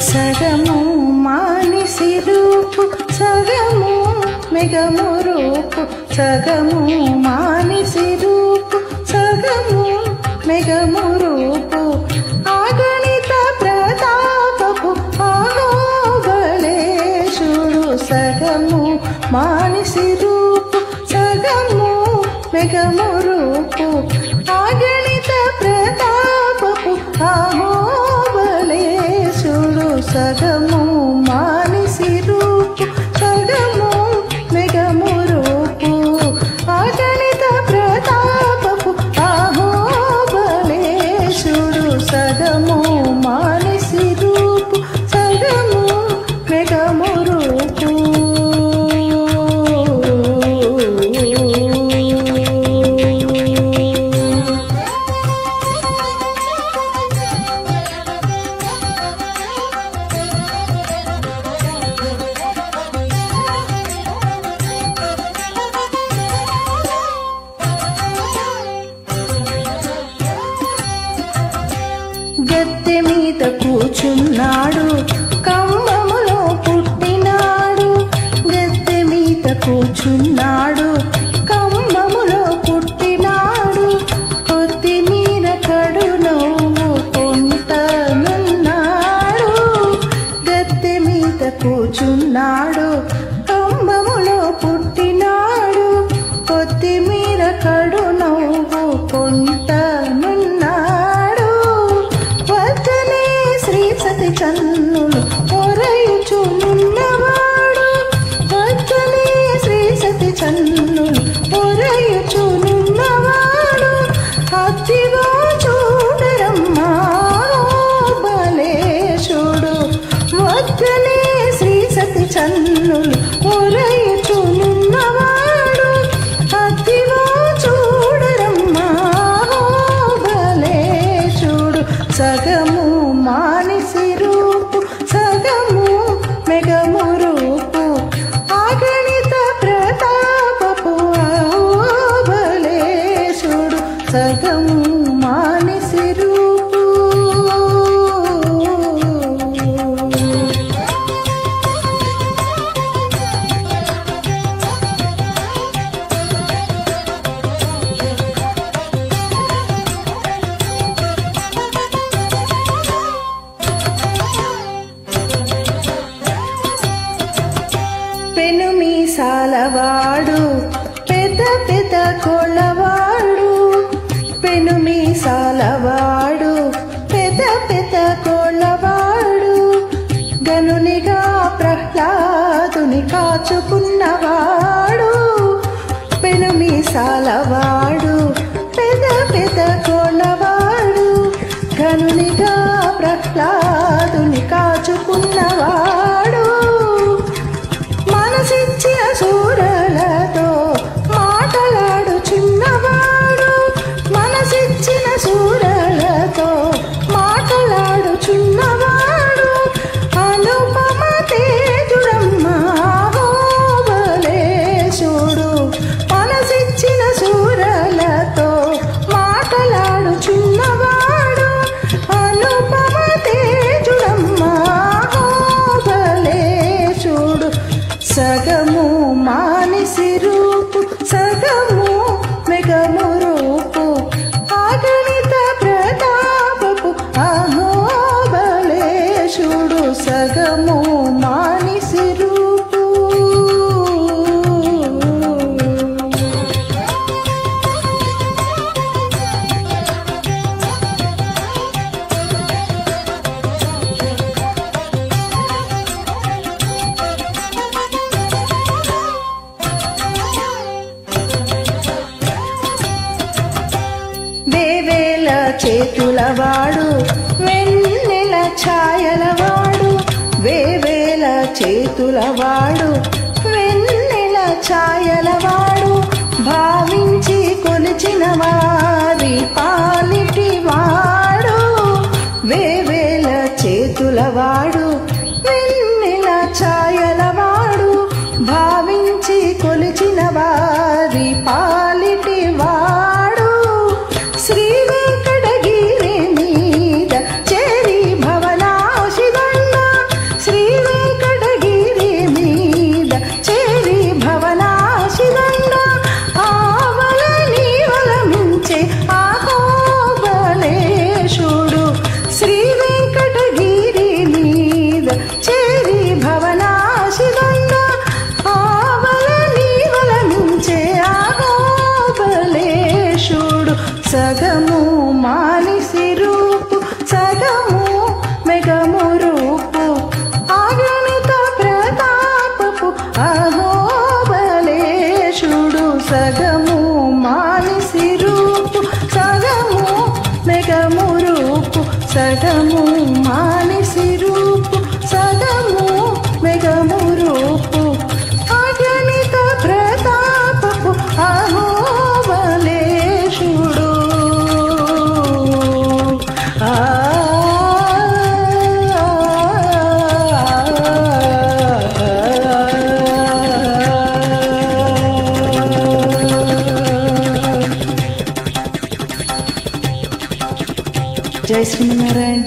సగము మానిసి రూపు సగము మెగము రూపు సగము మానిసి రూపు సగము మెగము రూపు ఆగణిత ప్రతాపపు ఆహోబలేశుడు సగము మానిసి రూపు సగము మెగము రూపు ఆగణిత ప్రతాపపు ఆహోబలేశుడు సగము మానిసి రూపు సగము మెగము రూపు ఆగణిత ప్రతాపపు ఆహోబలేశుడు సగము మానిసి రూపు సగము మెగము రూపు గద్దె మీద కూర్చున్నాడు కంబములో పుట్టినాడు గద్దె మీద కూర్చున్నాడు కంబములో పుట్టినాడు కొత్తిమీర కడు నవ్వు కొంటనున్నాడు గద్దె మీద కూర్చున్నాడు కంబములో పుట్టినాడు కొత్తిమీర కడు నవ్వు కొంటనున్నాడు వద్దనే శ్రీ సతి చన్నులు పొరయుచునున్నవాడు వద్దనే శ్రీ సతి చన్నులు పొరయుచునున్నవాడు అతిగా చూడరమ్మా బలేశుడు వద్దనే శ్రీ సతి చన్నులు పొరయుచునున్నవాడు అతిగా చూడరమ్మా బలేశుడు సగము మానిసి రూపు సగము మెగము రూపు ఆగణిత ప్రతాపపు ఆహోబలేశుడు సగము మానిసి రూపు పెనుమీసాలవాడు పెద్ద పెద్ద కోళ్ళవాడు పెనుమీసాలవాడు పెద్ద పెద్ద కోళ్ళవాడు గనునిగా ప్రహ్లాదుని కాచుకున్నవాడు పెనుమీసాలవాడు పెద్ద పెద్ద కోళ్ళవాడు గనునిగా ప్రహ్లాదుని కాచుకున్నవాడు మనసిచ్చిన సూరలతో మాటలాడుచున్నవాడు మనసిచ్చిన సూరలతో మాటలాడుచున్నవాడు అనుపమ తేజుడమ్మా బలేశుడు మనసిచ్చిన సూరలతో మాటలాడుచున్నవాడు అనుపమ తేజుడమ్మా బలేశుడు సగము మానిసి రూపు సగము మెగము రూపు ఆగణిత ప్రతాపపు ఆహోబలేశుడు సగము మానిసి రూపు వేవేల చేతులవాడు వెన్నెల ఛాయలవాడు వేవేల చేతులవాడు వెన్నెల ఛాయలవాడు భావించి కొలిచిన వారి పాలిటి వాడు వేవేల చేతులవాడు వెన్నెల ఛాయలవాడు భావించి కొలిచిన వారి పాలిటి వాడు శ్రీ వెంకటగిరి మీద చేరి భవనాశిదండ భవనాశిదండ ఆవల నీవల మించే ఆహోబలేశుడు శ్రీ వెంకటగిరి మీద చేరి భవనాశిదండ ఆవల నీవల మించే ఆహోబలేశుడు సగము మానిసి రూపు సగము మెగము రూపు ఆగణిత ప్రతాపపు అహోబలేశుడు సగము మానిసి రూపు సగము మెగము రూపు సగము మానిసి రూపు సగము మెగము రూపు ఆగణిత ప్రతాపపు అహోబలేశుడు జై శ్రీమన్నారాయణ.